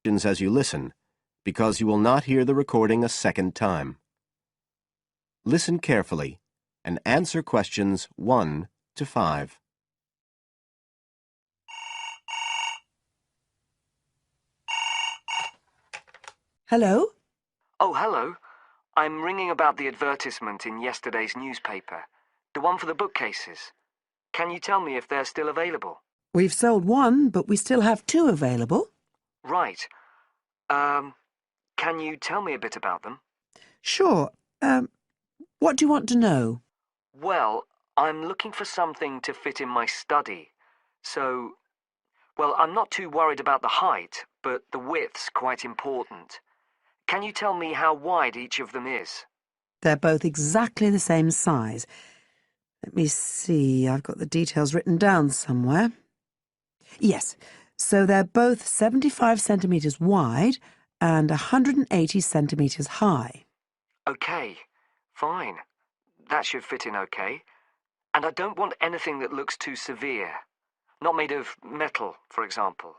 as you listen, because you will not hear the recording a second time. Listen carefully and answer questions 1 to 5. Hello? Oh, hello. I'm ringing about the advertisement in yesterday's newspaper. The one for the bookcases. Can you tell me if they're still available? We've sold one, but we still have 2 available. Right. Can you tell me a bit about them? Sure. What do you want to know? Well, I'm looking for something to fit in my study. Well, I'm not too worried about the height, but the width's quite important. Can you tell me how wide each of them is? They're both exactly the same size. Let me see, I've got the details written down somewhere. Yes, so they're both 75 centimetres wide and 180 centimetres high. Okay, fine. That should fit in okay. And I don't want anything that looks too severe. Not made of metal, for example.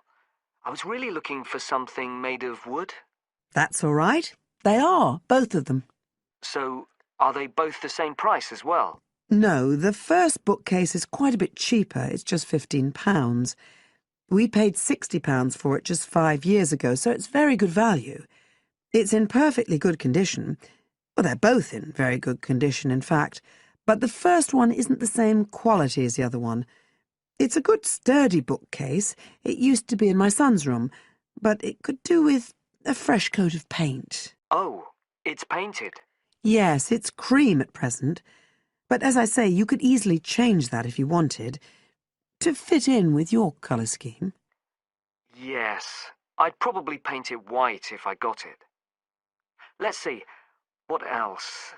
I was really looking for something made of wood. That's all right. They are, both of them. So, are they both the same price as well? No, the first bookcase is quite a bit cheaper. It's just £15. We paid £60 for it just 5 years ago, so it's very good value. It's in perfectly good condition. Well, they're both in very good condition, in fact. But the first one isn't the same quality as the other one. It's a good, sturdy bookcase. It used to be in my son's room, but it could do with a fresh coat of paint. Oh, it's painted. Yes, it's cream at present. But as I say, you could easily change that if you wanted, to fit in with your colour scheme. Yes, I'd probably paint it white if I got it. Let's see, what else?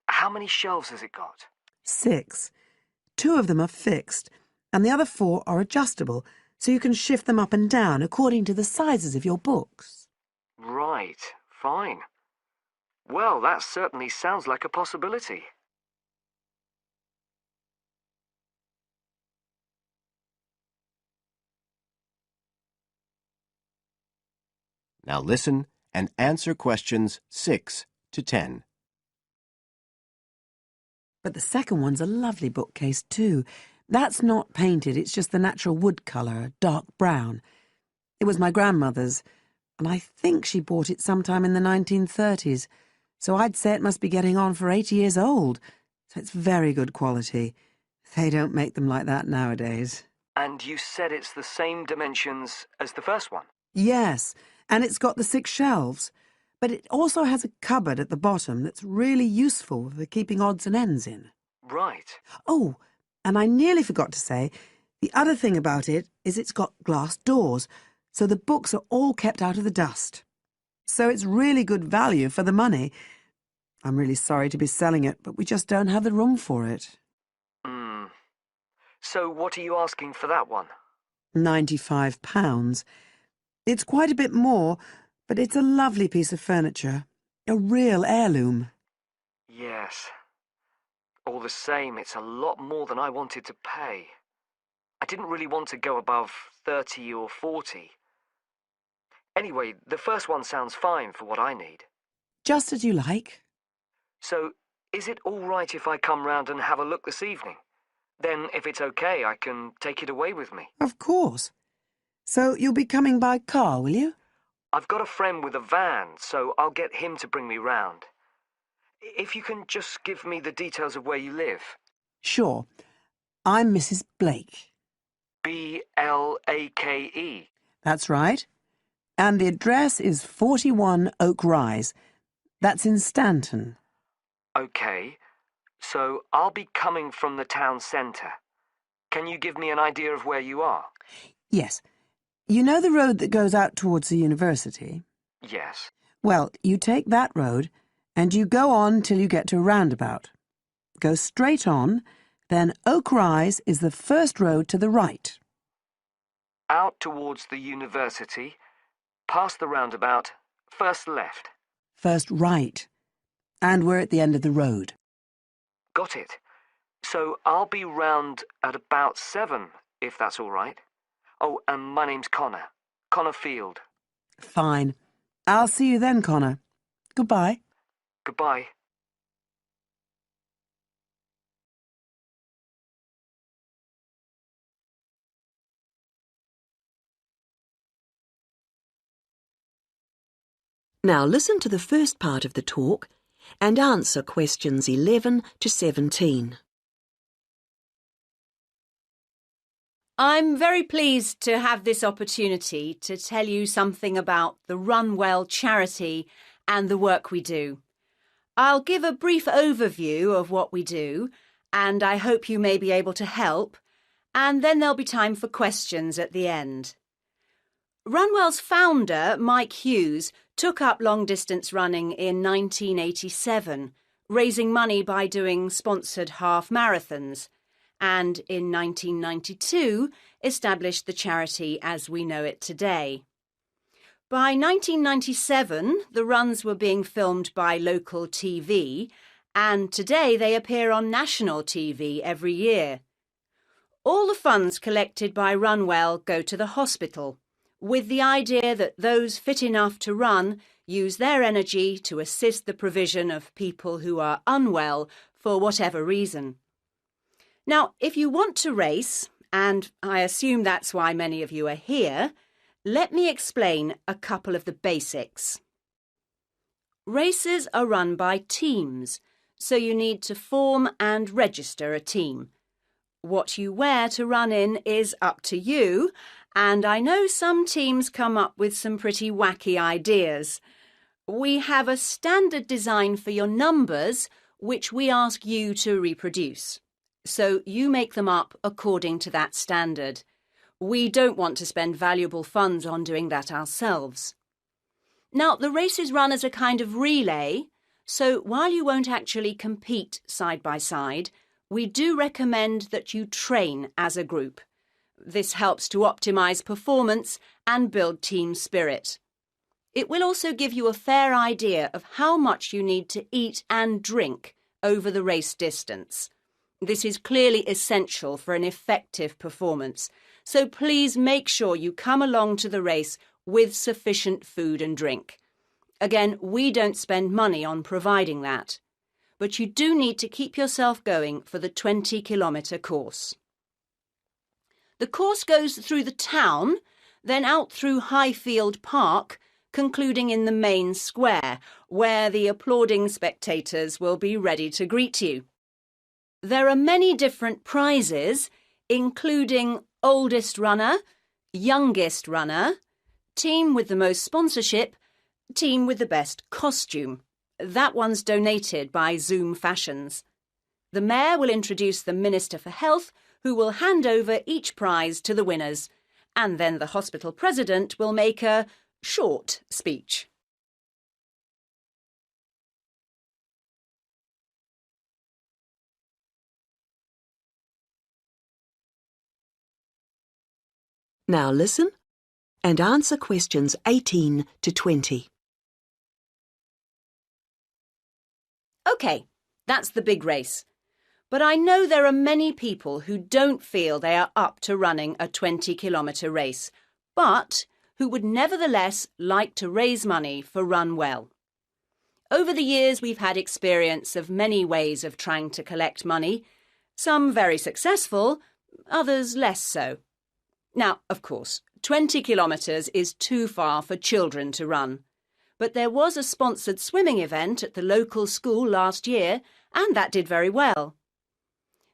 How many shelves has it got? 6. 2 of them are fixed, and the other 4 are adjustable, so you can shift them up and down according to the sizes of your books. Right, fine. Well, that certainly sounds like a possibility. Now listen and answer questions 6 to 10. But the second one's a lovely bookcase too. That's not painted, it's just the natural wood colour, dark brown. It was my grandmother's, and I think she bought it sometime in the 1930s, so I'd say it must be getting on for 80 years old. So it's very good quality. They don't make them like that nowadays. And you said it's the same dimensions as the first one? Yes, and it's got the 6 shelves. But it also has a cupboard at the bottom that's really useful for keeping odds and ends in. Right. Oh, and I nearly forgot to say, the other thing about it is it's got glass doors, so the books are all kept out of the dust. So it's really good value for the money. I'm really sorry to be selling it, but we just don't have the room for it. So what are you asking for that one? £95. It's quite a bit more, but it's a lovely piece of furniture. A real heirloom. Yes. All the same, it's a lot more than I wanted to pay. I didn't really want to go above 30 or 40. Anyway, the first one sounds fine for what I need. Just as you like. So, is it all right if I come round and have a look this evening? Then, if it's okay, I can take it away with me. Of course. So you'll be coming by car, will you? I've got a friend with a van, so I'll get him to bring me round. If you can just give me the details of where you live. Sure. I'm Mrs. Blake. Blake. That's right. And the address is 41 Oak Rise. That's in Stanton. Okay. So I'll be coming from the town centre. Can you give me an idea of where you are? Yes. You know the road that goes out towards the university? Yes. Well, you take that road and you go on till you get to a roundabout. Go straight on, then Oak Rise is the first road to the right. Out towards the university, past the roundabout, first left. First right. And we're at the end of the road. Got it. So I'll be round at about 7, if that's all right. Oh, and my name's Connor. Connor Field. Fine. I'll see you then, Connor. Goodbye. Goodbye. Now listen to the first part of the talk and answer questions 11 to 17. I'm very pleased to have this opportunity to tell you something about the Run Well charity and the work we do. I'll give a brief overview of what we do, and I hope you may be able to help, and then there'll be time for questions at the end. Runwell's founder, Mike Hughes, took up long-distance running in 1987, raising money by doing sponsored half marathons, and in 1992 established the charity as we know it today. By 1997, the runs were being filmed by local TV, and today they appear on national TV every year. All the funds collected by Runwell go to the hospital, with the idea that those fit enough to run use their energy to assist the provision of people who are unwell for whatever reason. Now, if you want to race, and I assume that's why many of you are here, let me explain a couple of the basics. Races are run by teams, so you need to form and register a team. What you wear to run in is up to you, and I know some teams come up with some pretty wacky ideas. We have a standard design for your numbers, which we ask you to reproduce. So you make them up according to that standard. We don't want to spend valuable funds on doing that ourselves. Now, the race is run as a kind of relay, so while you won't actually compete side by side, we do recommend that you train as a group. This helps to optimise performance and build team spirit. It will also give you a fair idea of how much you need to eat and drink over the race distance. This is clearly essential for an effective performance, so please make sure you come along to the race with sufficient food and drink. Again, we don't spend money on providing that, but you do need to keep yourself going for the 20-kilometre course. The course goes through the town, then out through Highfield Park, concluding in the main square, where the applauding spectators will be ready to greet you. There are many different prizes, including oldest runner, youngest runner, team with the most sponsorship, team with the best costume. That one's donated by Zoom Fashions. The Mayor will introduce the Minister for Health, who will hand over each prize to the winners, and then the hospital president will make a short speech. Now listen and answer questions 18 to 20. OK, that's the big race. But I know there are many people who don't feel they are up to running a 20-kilometre race, but who would nevertheless like to raise money for Run Well. Over the years, we've had experience of many ways of trying to collect money, some very successful, others less so. Now, of course, 20 kilometres is too far for children to run. But there was a sponsored swimming event at the local school last year, and that did very well.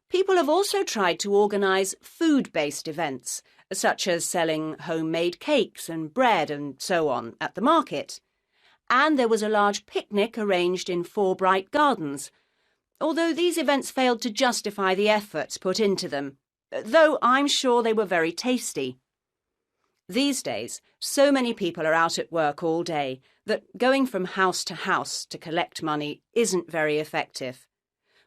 People have also tried to organise food-based events, such as selling homemade cakes and bread and so on at the market. And there was a large picnic arranged in 4 Bright Gardens, although these events failed to justify the efforts put into them, though I'm sure they were very tasty. These days, so many people are out at work all day that going from house to collect money isn't very effective.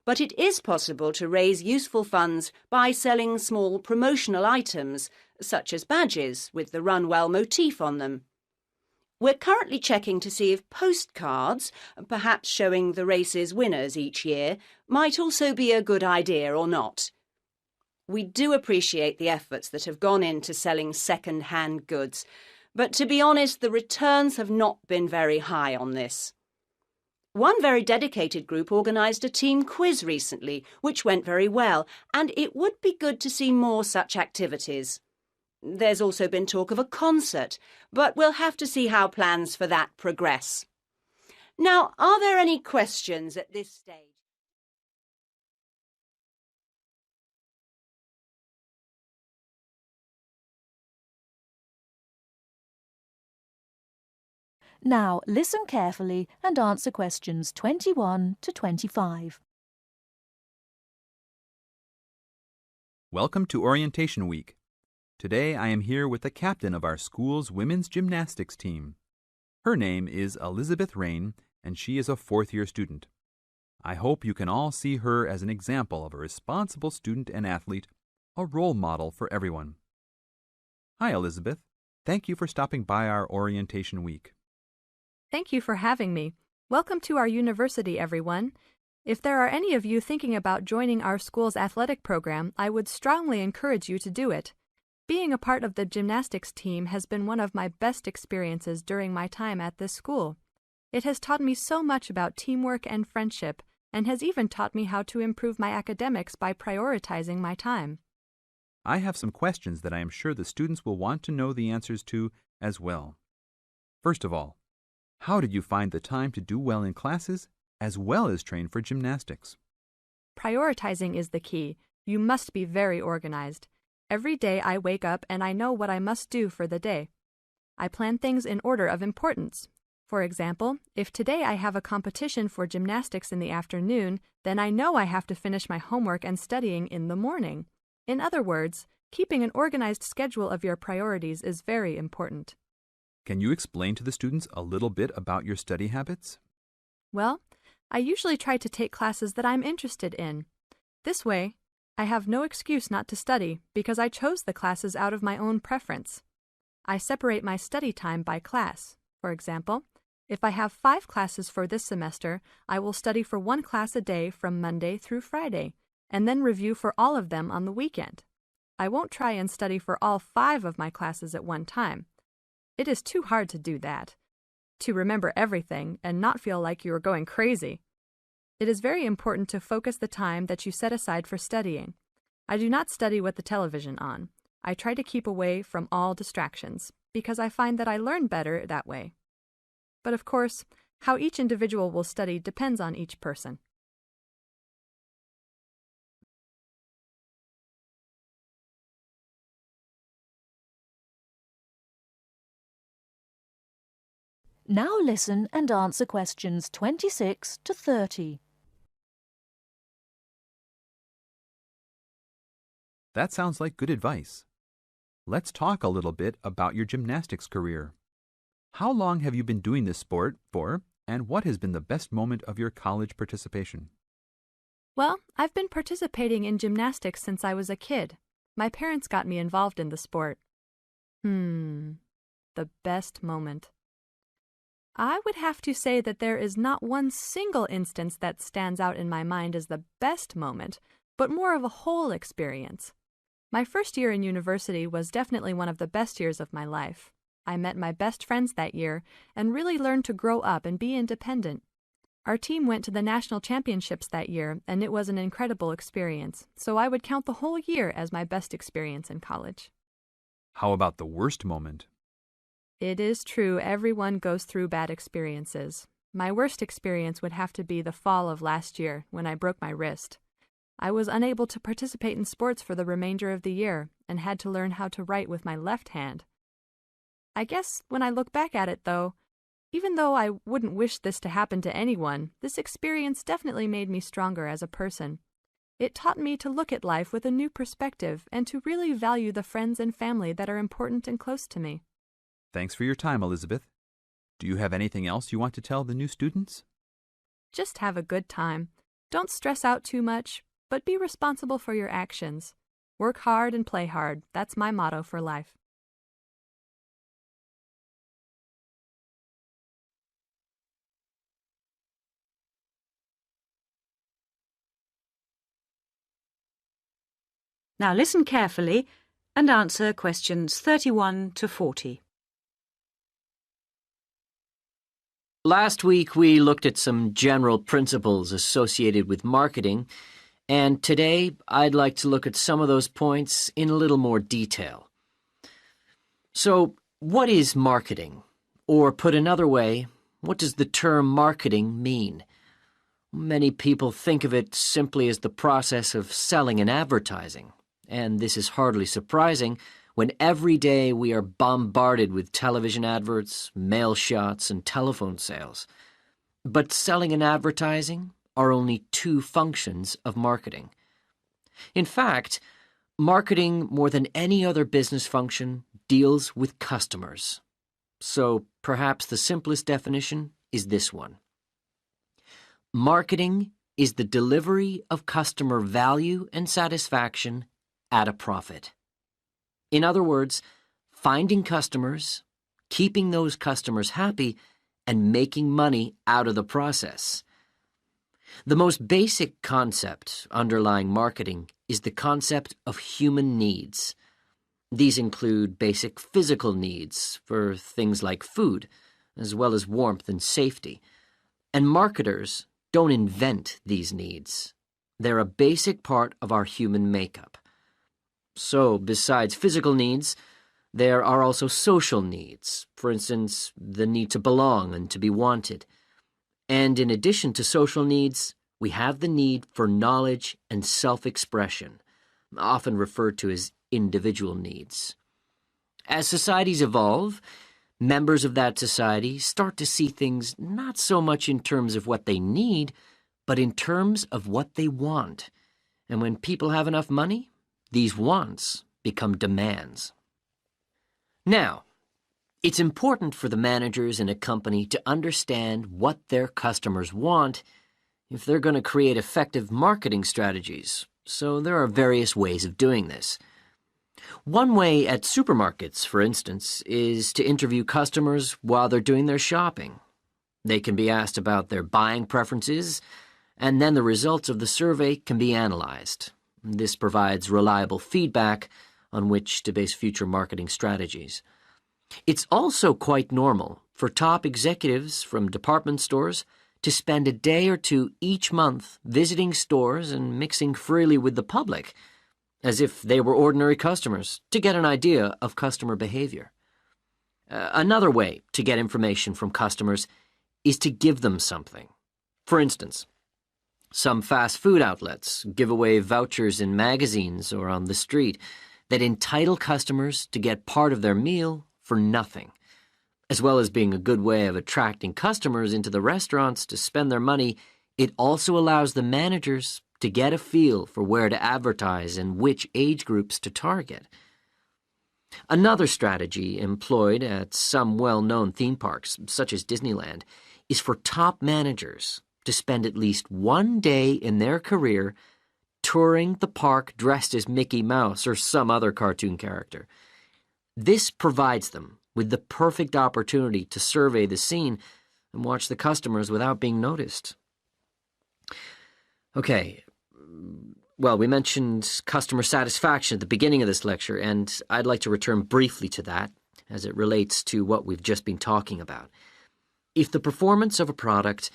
But it is possible to raise useful funds by selling small promotional items, such as badges with the Run Well motif on them. We're currently checking to see if postcards, perhaps showing the race's winners each year, might also be a good idea or not. We do appreciate the efforts that have gone into selling second-hand goods, but to be honest, the returns have not been very high on this. One very dedicated group organised a team quiz recently, which went very well, and it would be good to see more such activities. There's also been talk of a concert, but we'll have to see how plans for that progress. Now, are there any questions at this stage? Now listen carefully and answer questions 21 to 25. Welcome to Orientation Week. Today I am here with the captain of our school's women's gymnastics team. Her name is Elizabeth Rain, and she is a fourth-year student. I hope you can all see her as an example of a responsible student and athlete, a role model for everyone. Hi, Elizabeth. Thank you for stopping by our Orientation Week. Thank you for having me. Welcome to our university, everyone. If there are any of you thinking about joining our school's athletic program, I would strongly encourage you to do it. Being a part of the gymnastics team has been one of my best experiences during my time at this school. It has taught me so much about teamwork and friendship, and has even taught me how to improve my academics by prioritizing my time. I have some questions that I am sure the students will want to know the answers to as well. First of all, how did you find the time to do well in classes as well as train for gymnastics? Prioritizing is the key. You must be very organized. Every day I wake up and I know what I must do for the day. I plan things in order of importance. For example, if today I have a competition for gymnastics in the afternoon, then I know I have to finish my homework and studying in the morning. In other words, keeping an organized schedule of your priorities is very important. Can you explain to the students a little bit about your study habits? Well, I usually try to take classes that I'm interested in. This way, I have no excuse not to study because I chose the classes out of my own preference. I separate my study time by class. For example, if I have 5 classes for this semester, I will study for 1 class a day from Monday through Friday, and then review for all of them on the weekend. I won't try and study for all 5 of my classes at one time. It is too hard to do that, to remember everything and not feel like you are going crazy. It is very important to focus the time that you set aside for studying. I do not study with the television on. I try to keep away from all distractions, because I find that I learn better that way. But of course, how each individual will study depends on each person. Now listen and answer questions 26 to 30. That sounds like good advice. Let's talk a little bit about your gymnastics career. How long have you been doing this sport for, and what has been the best moment of your college participation? Well, I've been participating in gymnastics since I was a kid. My parents got me involved in the sport. The best moment. I would have to say that there is not one single instance that stands out in my mind as the best moment, but more of a whole experience. My first year in university was definitely one of the best years of my life. I met my best friends that year and really learned to grow up and be independent. Our team went to the national championships that year, and it was an incredible experience, so I would count the whole year as my best experience in college. How about the worst moment? It is true everyone goes through bad experiences. My worst experience would have to be the fall of last year when I broke my wrist. I was unable to participate in sports for the remainder of the year and had to learn how to write with my left hand. I guess when I look back at it, though, even though I wouldn't wish this to happen to anyone, this experience definitely made me stronger as a person. It taught me to look at life with a new perspective and to really value the friends and family that are important and close to me. Thanks for your time, Elizabeth. Do you have anything else you want to tell the new students? Just have a good time. Don't stress out too much, but be responsible for your actions. Work hard and play hard. That's my motto for life. Now listen carefully and answer questions 31 to 40. Last week we looked at some general principles associated with marketing, and today I'd like to look at some of those points in a little more detail. So, what is marketing? Or put another way, what does the term marketing mean? Many people think of it simply as the process of selling and advertising, and this is hardly surprising when every day we are bombarded with television adverts, mail shots, and telephone sales. But selling and advertising are only two functions of marketing. In fact, marketing, more than any other business function, deals with customers. So perhaps the simplest definition is this one. Marketing is the delivery of customer value and satisfaction at a profit. In other words, finding customers, keeping those customers happy, and making money out of the process. The most basic concept underlying marketing is the concept of human needs. These include basic physical needs for things like food, as well as warmth and safety. And marketers don't invent these needs. They're a basic part of our human makeup. So, besides physical needs, there are also social needs, for instance, the need to belong and to be wanted. And in addition to social needs, we have the need for knowledge and self-expression, often referred to as individual needs. As societies evolve, members of that society start to see things not so much in terms of what they need, but in terms of what they want. And when people have enough money, these wants become demands. Now, it's important for the managers in a company to understand what their customers want if they're going to create effective marketing strategies, so there are various ways of doing this. One way at supermarkets, for instance, is to interview customers while they're doing their shopping. They can be asked about their buying preferences, and then the results of the survey can be analyzed. This provides reliable feedback on which to base future marketing strategies. It's also quite normal for top executives from department stores to spend a day or two each month visiting stores and mixing freely with the public, as if they were ordinary customers, to get an idea of customer behavior. Another way to get information from customers is to give them something. For instance, some fast food outlets give away vouchers in magazines or on the street that entitle customers to get part of their meal for nothing. As well as being a good way of attracting customers into the restaurants to spend their money, it also allows the managers to get a feel for where to advertise and which age groups to target. Another strategy employed at some well-known theme parks, such as Disneyland, is for top managers to spend at least one day in their career touring the park dressed as Mickey Mouse or some other cartoon character. This provides them with the perfect opportunity to survey the scene and watch the customers without being noticed. Okay, well, we mentioned customer satisfaction at the beginning of this lecture, and I'd like to return briefly to that as it relates to what we've just been talking about. If the performance of a product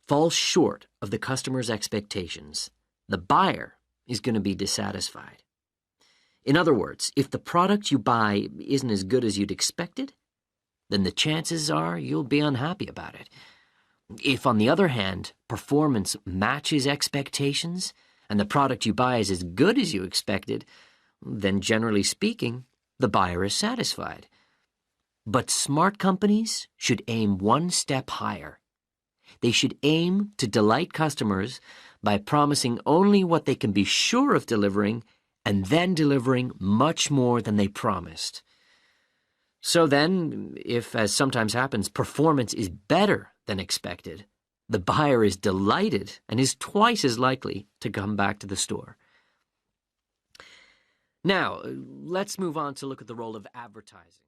falls short of the customer's expectations, the buyer is going to be dissatisfied. In other words, if the product you buy isn't as good as you'd expected, then the chances are you'll be unhappy about it. If, on the other hand, performance matches expectations and the product you buy is as good as you expected, then generally speaking, the buyer is satisfied. But smart companies should aim one step higher. They should aim to delight customers by promising only what they can be sure of delivering and then delivering much more than they promised. So then, if, as sometimes happens, performance is better than expected, the buyer is delighted and is twice as likely to come back to the store. Now, let's move on to look at the role of advertising.